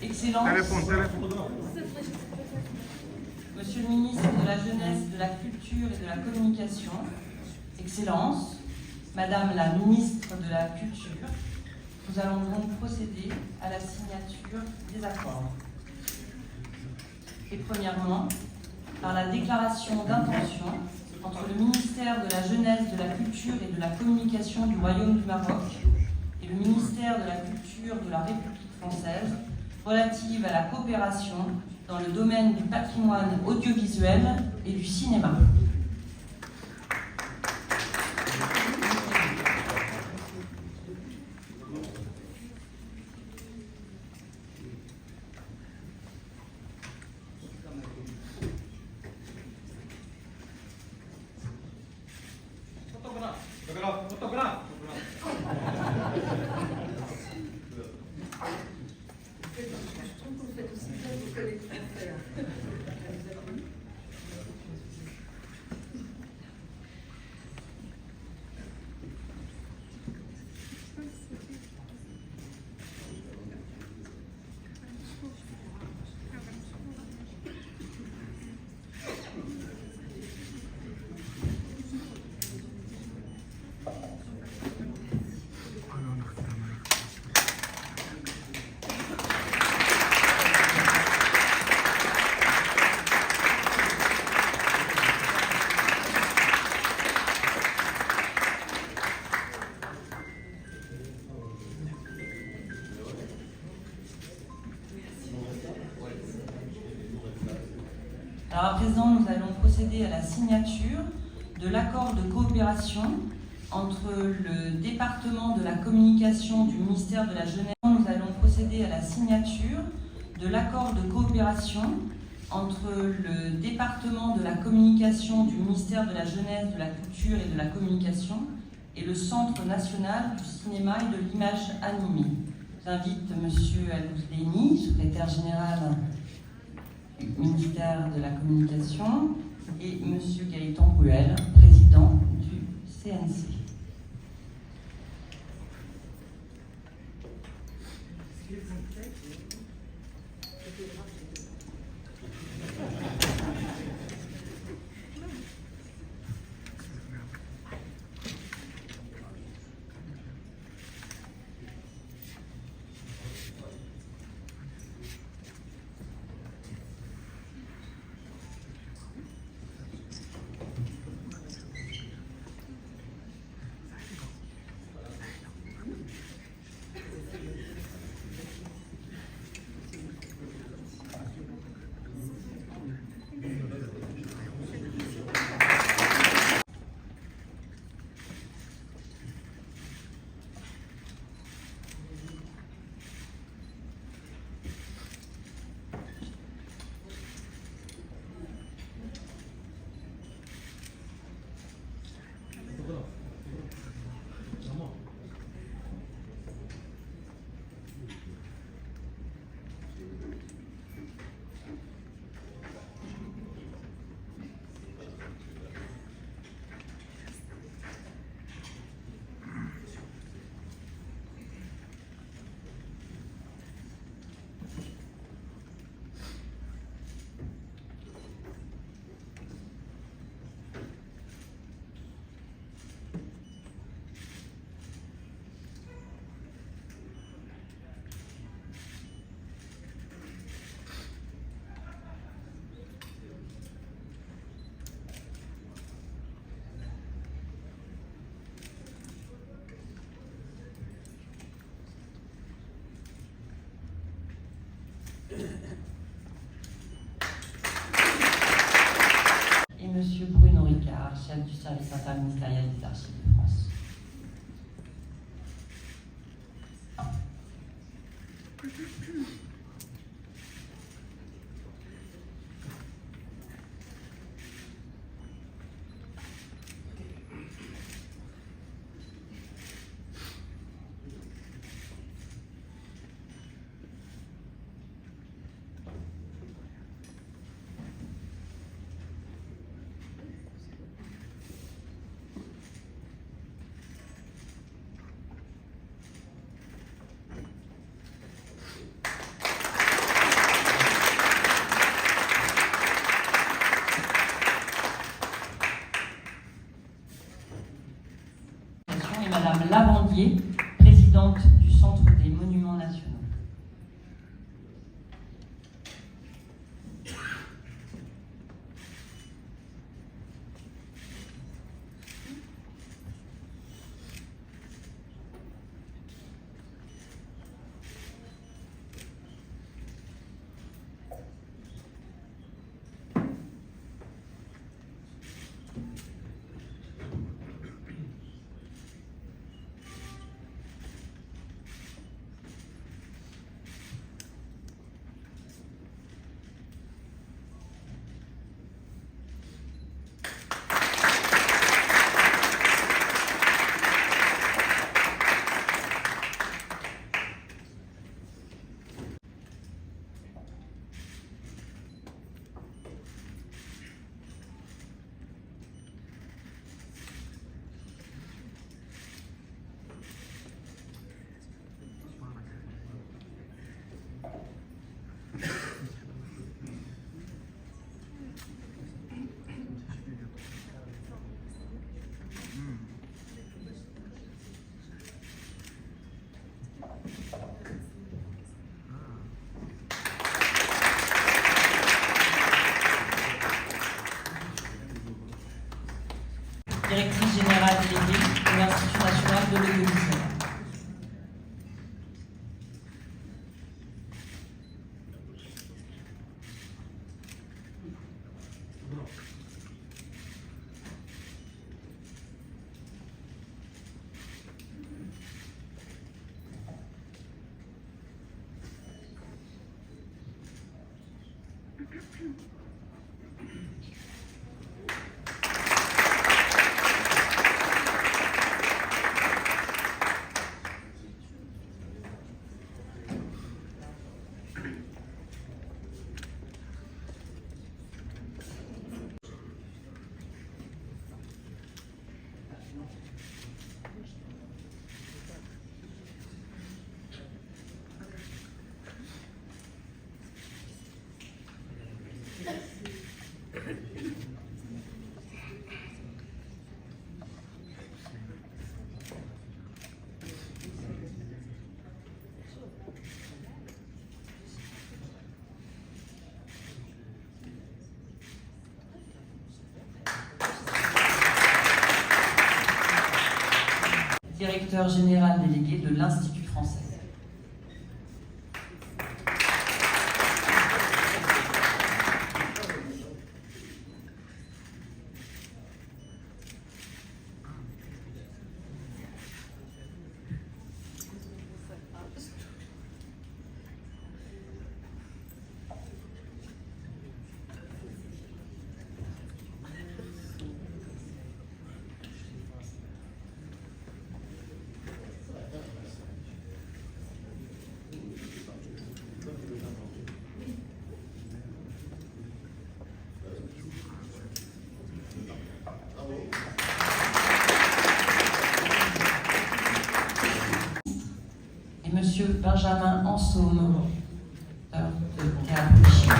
Excellences, Monsieur le ministre de la Jeunesse, de la Culture et de la Communication, Excellences, Madame la ministre de la Culture, nous allons donc procéder à la signature des accords. Et premièrement, par la déclaration d'intention entre le ministère de la Jeunesse, de la Culture et de la Communication du Royaume du Maroc et le ministère de la Culture de la République française relative à la coopération dans le domaine du patrimoine audiovisuel et du cinéma. Alors à présent, nous allons procéder à la signature de l'accord de coopération entre le département de la communication du ministère de la Jeunesse. Nous allons procéder à la signature de l'accord de coopération entre le département de la communication du ministère de la Jeunesse, de la Culture et de la Communication et le Centre national du cinéma et de l'image animée. J'invite M. Al-Ouzleini, secrétaire général du ministère de la Communication, et M. Gaëtan Bruel, président du CNC. Et M. Bruno Ricard, chef du service interministériel des Archives de France. Directeur général délégué de l'Institut français. Monsieur Benjamin Ansaume, de Théâtre Michel.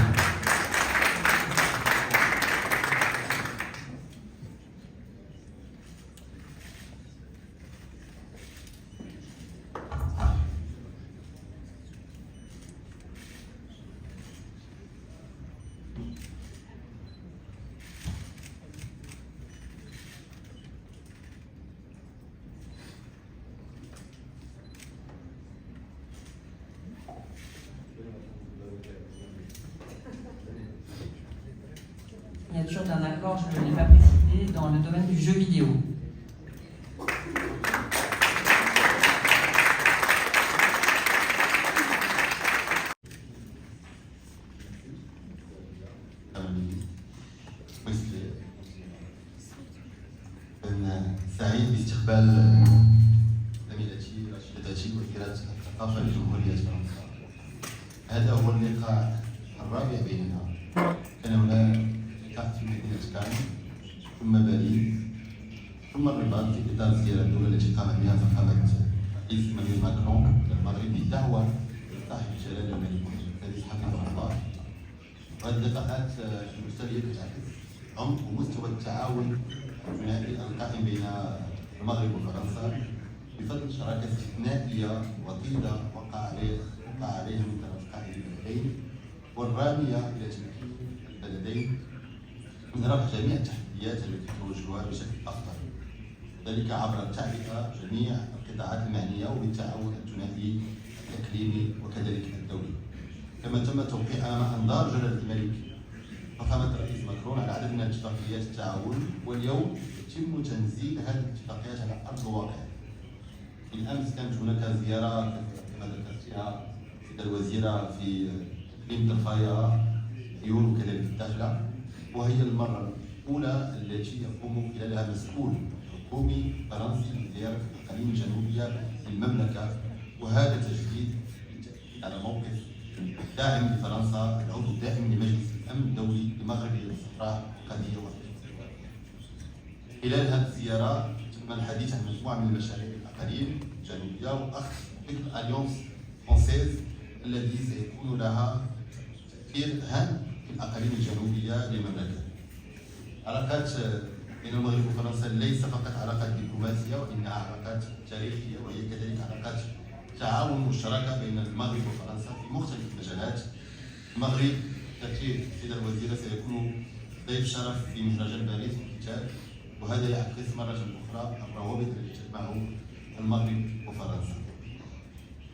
Il y a toujours un accord, je ne l'ai pas précisé, dans le domaine du jeu vidéo. سعيد باستقبال زميلتي رشيدتي وزيرة الثقافة لجمهورية فرنسا. هذا هو اللقاء الرابع بيننا. كان هناك لقاء في مدينة كان، ثم باريس، ثم الرباط في إطار الزيارة الأولى التي قام بها فخامة رئيس إيمانويل ماكرون إلى المغرب بدعوة صاحب الجلالة الملك محمد السادس حفظه الله. وهذه اللقاءات المستوية تعكس عمق ومستوى التعاون الثنائي القائم بين المغرب وفرنسا بفضل شراكة استثنائية وطيدة وقع عليها من طرف قائد البلدين، والرامية إلى تمكين البلدين من رفع جميع التحديات التي تواجهها بشكل أفضل، ذلك عبر تعبئة جميع القطاعات المعنية وبالتعاون الثنائي الإقليمي وكذلك الدولي. كما تم توقيع أمام أنظار جلالة الملك فخامة الرئيس ماكرون على عدد من اتفاقيات التعاون، واليوم يتم تنزيل هذه الاتفاقيات على أرض الواقع. بالأمس كانت هناك زيارة كما ذكرتها السيدة الوزيرة في إقليم ضفايا عيون وكذلك الداخلة، وهي المرة الأولى التي يقوم خلالها مسؤول حكومي فرنسي بزيارة الأقاليم الجنوبية للمملكة، وهذا تجديد على موقف داعم لفرنسا، العضو الدائم لمجلس الأمن الدولي لمغرب الصحراء القضية والإفريقية. خلال هذه الزيارة تم الحديث عن مجموعة من المشاريع الأقاليم الجنوبية وأخذ فكر أليونس فرونسيز الذي سيكون لها تأثير هام في الأقاليم الجنوبية للمملكة. علاقات بين المغرب وفرنسا ليس فقط علاقات دبلوماسية، وإنها علاقات تاريخية، وهي كذلك علاقات تعاون مشتركة بين المغرب وفرنسا في مختلف المجالات. المغرب تأتي السيدة الوزيرة سيكون ضيف شرف في مهرجان باريس للكتاب، وهذا يعكس مرة أخرى الروابط التي تجمع المغرب وفرنسا،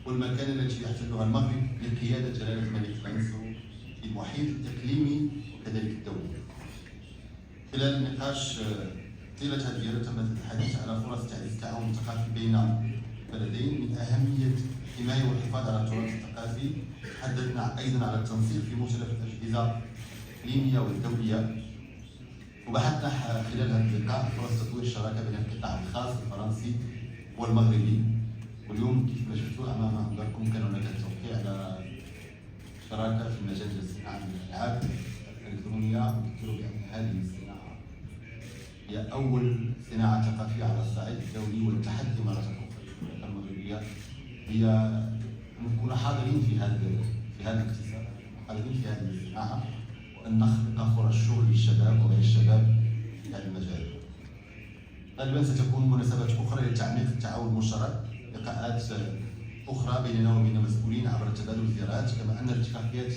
والمكانة التي يحتلها المغرب لقيادة جلالة الملك فرانسو في المحيط الإقليمي وكذلك الدولي. خلال النقاش طيلة هذه الزيارة تم الحديث على فرص تعزيز التعاون الثقافي بين البلدين، من أهمية الحماية والحفاظ على التراث الثقافي. تحدثنا أيضا على التنسيق في مختلف الأجهزة الإقليمية والدولية، وبحثنا خلال هذا اللقاء فرص تطوير الشراكة بين القطاع الخاص الفرنسي والمغربي. واليوم كيف ما شفتوا أمام أنظاركم كان هناك التوقيع على شراكة في مجال الصناعة الألعاب الإلكترونية. نذكر بأن هذه الصناعة هي أول صناعة ثقافية على الصعيد الدولي، والتحدي مرة أخرى المغربية هي نكون حاضرين في هذا الاقتصاد، حاضرين في هذه الصناعة، وأن نخلق فرص شغل للشباب وغير الشباب في هذا المجال. غالبا ستكون مناسبات أخرى لتعميق التعاون المشترك، لقاءات أخرى بيننا وبين المسؤولين عبر تبادل الزيارات، كما أن الاتفاقيات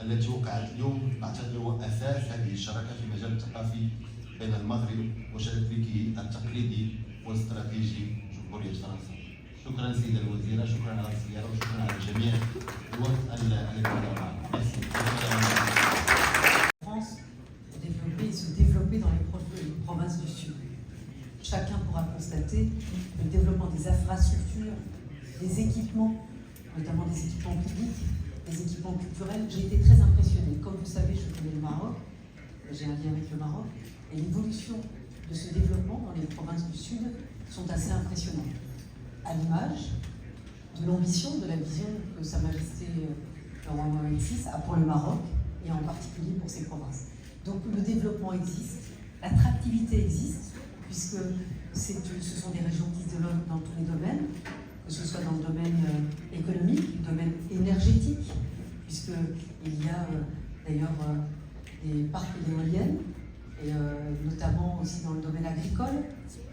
التي وقعت اليوم نعتبر أساس هذه الشراكة في المجال الثقافي بين المغرب وشريكه التقليدي والاستراتيجي جمهورية فرنسا. شكرا سيدة الوزيرة، شكرا على الزيارة وشكرا على جميع الوقت الذي قضيناه معنا. France développer et se développer dans les provinces du Sud. Chacun pourra constater le développement des infrastructures, des équipements, notamment des équipements publics, des équipements culturels. J'ai été très impressionnée. Comme vous savez, je connais le Maroc, j'ai un lien avec le Maroc, et l'évolution de ce développement dans les provinces du Sud sont assez impressionnantes. À l'image de l'ambition, de la vision que Sa Majesté le roi Mohamed VI a pour le Maroc, et en particulier pour ces provinces. Donc le développement existe, l'attractivité existe, puisque ce sont des régions qui se développent dans tous les domaines, que ce soit dans le domaine économique, le domaine énergétique, puisqu'il y a d'ailleurs des parcs éoliennes, et notamment aussi dans le domaine agricole,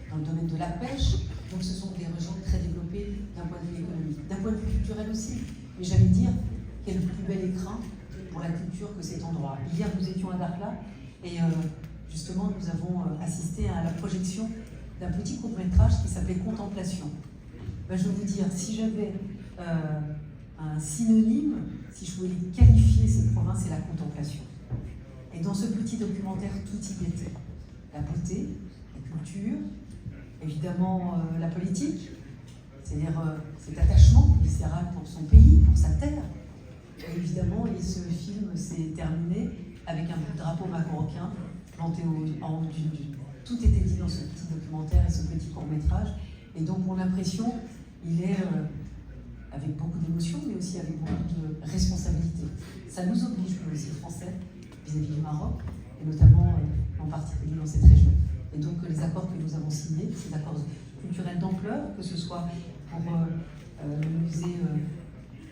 dans le domaine de la pêche. Donc ce sont des régions très développées d'un point de vue économique, d'un point de vue culturel aussi. Mais j'allais dire, quel plus bel écrin pour la culture que cet endroit. Hier, nous étions à Dakhla et justement, nous avons assisté à la projection d'un petit court-métrage qui s'appelait Contemplation. Ben, je vais vous dire, si j'avais un synonyme, si je voulais qualifier ces provinces, c'est la contemplation. Et dans ce petit documentaire, tout y était. La beauté, la culture, évidemment la politique, c'est-à-dire cet attachement viscéral pour son pays, pour sa terre. Et évidemment, et ce film s'est terminé avec un bout de drapeau marocain planté en haut d'une dune. Tout était dit dans ce petit documentaire et ce petit court-métrage. Et donc mon impression, il est avec beaucoup d'émotion, mais aussi avec beaucoup de responsabilité. Ça nous oblige, nous aussi, Français, vis-à-vis du Maroc, et notamment en particulier dans cette région. Et donc les accords que nous avons signés, ces accords culturels d'ampleur, que ce soit pour le musée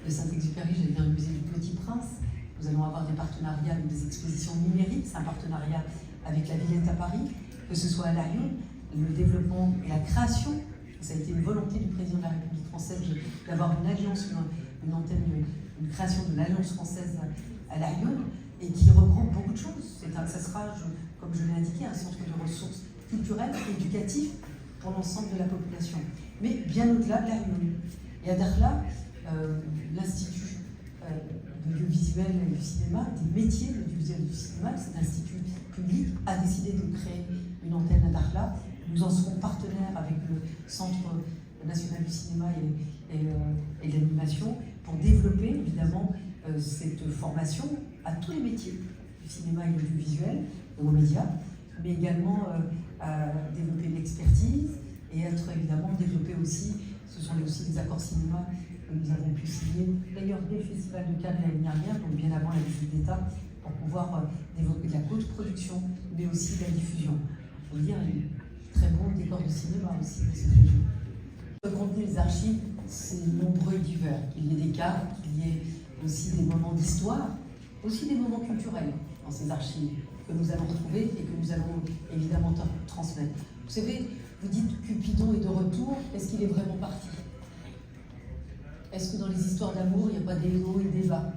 de Saint-Exupéry, j'allais dire le musée du Petit Prince, nous allons avoir des partenariats avec des expositions numériques, c'est un partenariat avec la Villette à Paris, que ce soit à La Réunion, le développement et la création, ça a été une volonté du président de la République française d'avoir une alliance, une antenne, une création de l'Alliance française à La Réunion, et qui regroupe beaucoup de choses. Ça sera, comme je l'ai indiqué, un centre de ressources culturelles et éducatives pour l'ensemble de la population, mais bien au-delà de La Réunion. Et à Dakhla, l'Institut de l'audiovisuel et du cinéma, des métiers de l'audiovisuel et du cinéma, cet institut public a décidé de créer une antenne à Dakhla. Nous en serons partenaires avec le Centre national du cinéma et de l'animation pour développer évidemment cette formation à tous les métiers du cinéma et de l'audiovisuel et aux médias, mais également à développer l'expertise et être évidemment développé aussi, ce sont aussi des accords cinéma que nous avons pu signer, d'ailleurs dès le Festival de Cannes l'année dernière, donc bien avant la visite d'État, pour pouvoir développer de la co-production, mais aussi de la diffusion. Il faut dire, un très bon décor de cinéma aussi dans cette région. Le contenu des archives, c'est nombreux et divers. Qu'il y ait des cartes, qu'il y ait aussi des moments d'histoire, aussi des moments culturels dans ces archives que nous allons retrouver et que nous allons évidemment transmettre. Vous savez, vous dites Cupidon est de retour, est-ce qu'il est vraiment parti? Est-ce que dans les histoires d'amour, il n'y a pas des hauts et des bas?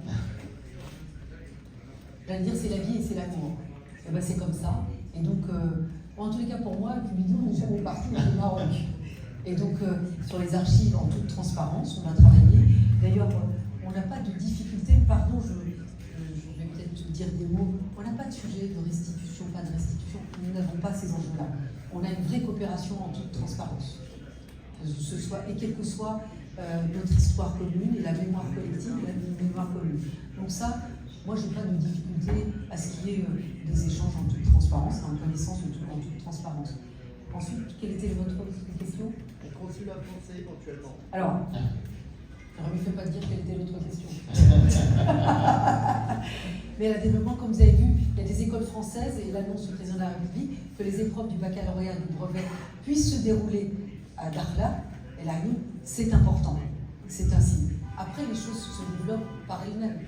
J'allais dire c'est la vie et c'est l'amour. Et ben c'est comme ça. Et donc, en tous les cas pour moi, Cupidon n'est jamais parti au Maroc. Et donc, sur les archives, en toute transparence, on a travaillé. D'ailleurs, on n'a pas de difficulté, pardon, je vais peut-être dire des mots, on n'a pas de sujet de restitution, pas de restitution, nous n'avons pas ces enjeux-là. On a une vraie coopération en toute transparence. Et quelle que soit notre histoire commune et la mémoire collective et la mémoire commune. Donc ça, Moi, je n'ai pas de difficulté à ce qu'il y ait des échanges en toute transparence, en connaissance en toute transparence. Ensuite, quelle était votre question? Le consulat français éventuellement. Alors, ne me fais pas dire quelle était l'autre question. Mais le développement, comme vous avez vu, il y a des écoles françaises et l'annonce du président de la République que les épreuves du baccalauréat et du brevet puissent se dérouler à Dakhla et la Lune, c'est important. C'est un signe. Après, les choses se développent par elles-mêmes.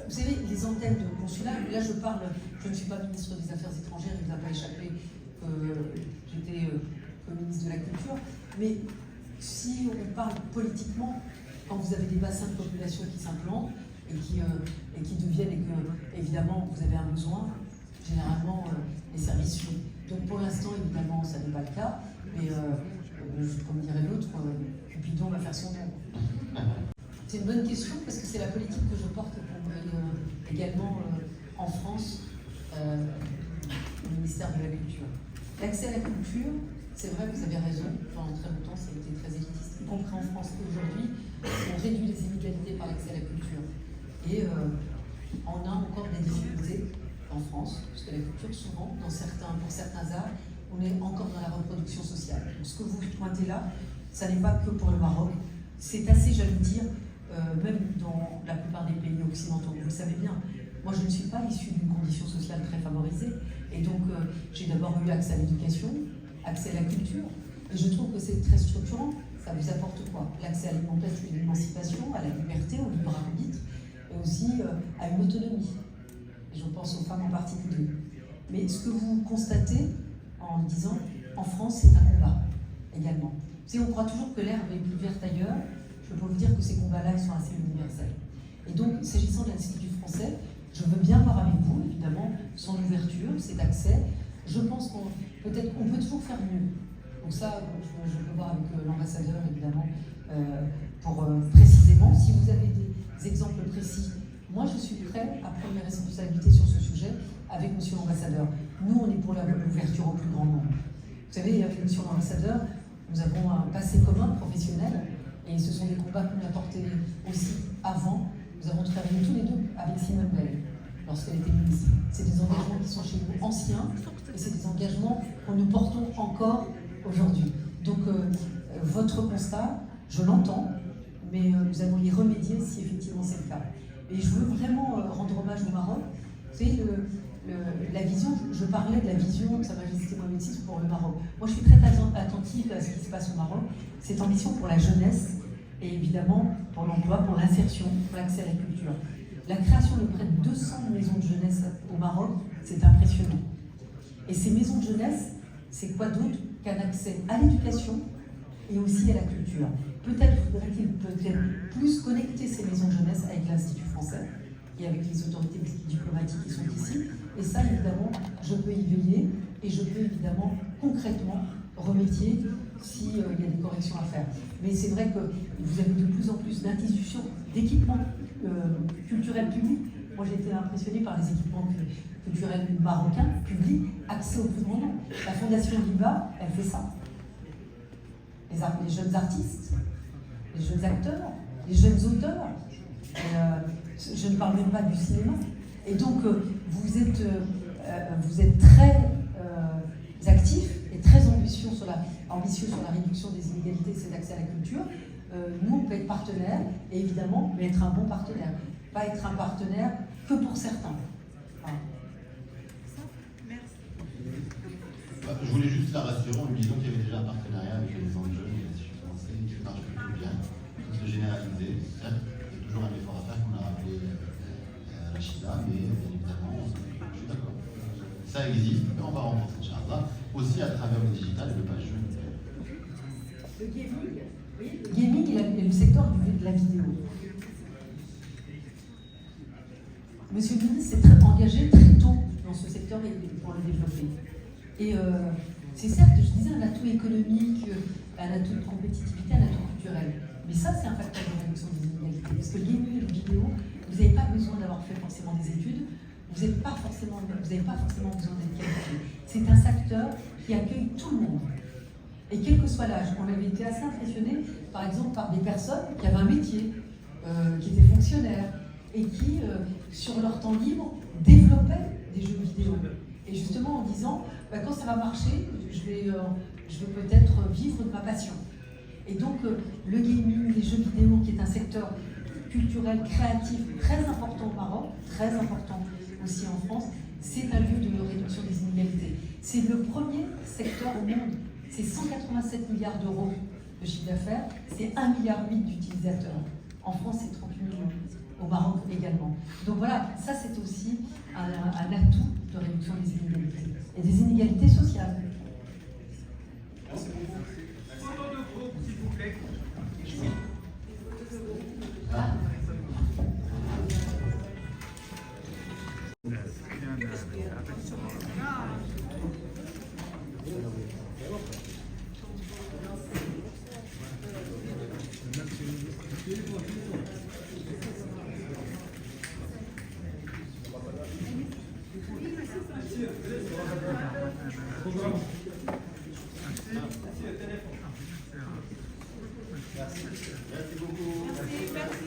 Vous savez, les antennes de consulat, là je ne suis pas ministre des Affaires étrangères, il ne vous a pas échappé que j'étais ministre de la Culture, mais si on parle politiquement, quand vous avez des bassins de population qui s'implantent et qui deviennent, et que évidemment vous avez un besoin, généralement les services suivent. Donc pour l'instant, évidemment, ça n'est pas le cas, mais comme dirait l'autre, Cupidon va faire son œuvre. C'est une bonne question parce que c'est la politique que je porte également en France au ministère de la Culture. L'accès à la culture, c'est vrai, vous avez raison, pendant très longtemps ça a été très élitiste, y compris en France. Aujourd'hui, on réduit les inégalités par l'accès à la culture. Et on a encore des difficultés en France, parce que la culture, souvent, pour certains arts, on est encore dans la reproduction sociale. Donc, ce que vous pointez là, ça n'est pas que pour le Maroc, c'est assez, j'allais dire, même dans la plupart des pays occidentaux, vous le savez bien. Moi, je ne suis pas issue d'une condition sociale très favorisée, et donc j'ai d'abord eu accès à l'éducation, accès à la culture, et je trouve que c'est très structurant. Ça vous apporte quoi? L'accès à l'émancipation, à la liberté, au libre arbitre, et aussi à une autonomie. Et je pense aux femmes en particulier. Mais ce que vous constatez en disant, en France, c'est un combat également. Si on croit toujours que l'herbe est plus verte ailleurs, je peux vous dire que ces combats-là sont assez universels. Et donc, s'agissant de l'Institut français, je veux bien voir avec vous, évidemment, son ouverture, cet accès. Je pense qu'on peut toujours faire mieux. Donc ça, je peux voir avec l'ambassadeur, évidemment, pour précisément, si vous avez des exemples précis. Moi, je suis prêt à prendre mes responsabilités sur ce sujet avec monsieur l'ambassadeur. Nous, on est pour l'ouverture au plus grand nombre. Vous savez, avec monsieur l'ambassadeur, nous avons un passé commun professionnel, et ce sont des combats que nous avons portés aussi avant. Nous avons travaillé tous les deux avec Simone Veil, lorsqu'elle était ministre. C'est des engagements qui sont chez nous anciens, et c'est des engagements que nous portons encore aujourd'hui. Donc, votre constat, je l'entends, mais nous allons y remédier si effectivement c'est le cas. Et je veux vraiment rendre hommage au Maroc. Vous savez, la vision, je parlais de la vision de Sa Majesté Mohamed VI pour le Maroc. Moi, je suis très attentive à ce qui se passe au Maroc. Cette ambition pour la jeunesse, et évidemment pour l'emploi, pour l'insertion, pour l'accès à la culture. La création de près de 200 maisons de jeunesse au Maroc, c'est impressionnant. Et ces maisons de jeunesse, c'est quoi d'autre qu'un accès à l'éducation et aussi à la culture. Peut-être faudrait-il plus connecter ces maisons de jeunesse avec l'Institut français et avec les autorités diplomatiques qui sont ici. Et ça, évidemment, je peux y veiller et je peux évidemment concrètement remédier s'il y a des corrections à faire. Mais c'est vrai que vous avez de plus en plus d'institutions, d'équipements culturels publics. Moi, j'ai été impressionnée par les équipements culturels marocains, publics, accès au plus grand nombre. La Fondation Liba, elle fait ça. Les jeunes artistes, les jeunes acteurs, les jeunes auteurs. Je ne parle même pas du cinéma. Et donc, vous êtes très actifs et très ambitieux sur la réduction des inégalités et cet accès à la culture. Nous, on peut être partenaire, et évidemment, mais être un bon partenaire. Pas être un partenaire que pour certains. Voilà. Je voulais juste la rassurer en lui disant qu'il y avait déjà un partenariat avec les maisons de jeunes et l'Institut français qui marche plutôt bien. Il faut se généraliser. Certes, il y a toujours un effort à faire, qu'on a rappelé Rachida, mais bien évidemment, je suis d'accord. Ça existe, mais on va rencontrer Inch'Allah, aussi à travers le digital et le page jeune. Le gaming, oui, le gaming est le secteur de la vidéo. Monsieur le ministre s'est très engagé très tôt dans ce secteur pour le développer. Et c'est certes, je disais, un atout économique, un atout de compétitivité, un atout culturel. Mais ça, c'est un facteur de réduction des inégalités. Parce que le gaming et le vidéo, vous n'avez pas besoin d'avoir fait forcément des études, vous n'avez pas forcément besoin d'être qualifié. C'est un secteur qui accueille tout le monde. Et quel que soit l'âge, on avait été assez impressionnés, par exemple, par des personnes qui avaient un métier, qui étaient fonctionnaires, et qui, sur leur temps libre, développaient des jeux vidéo. Et justement en disant, bah, quand ça va marcher, je vais peut-être vivre de ma passion. Et donc le gaming, les jeux vidéo, qui est un secteur culturel, créatif, très important au Maroc, très important aussi en France, c'est un lieu de réduction des inégalités. C'est le premier secteur au monde. C'est 187 milliards d'euros de chiffre d'affaires, c'est 1,8 milliard d'utilisateurs. En France, c'est 38 millions. Au Maroc également. Donc voilà, ça c'est aussi un atout de réduction des inégalités. Et des inégalités sociales. Photo de groupe, s'il vous plaît. Merci beaucoup. Merci.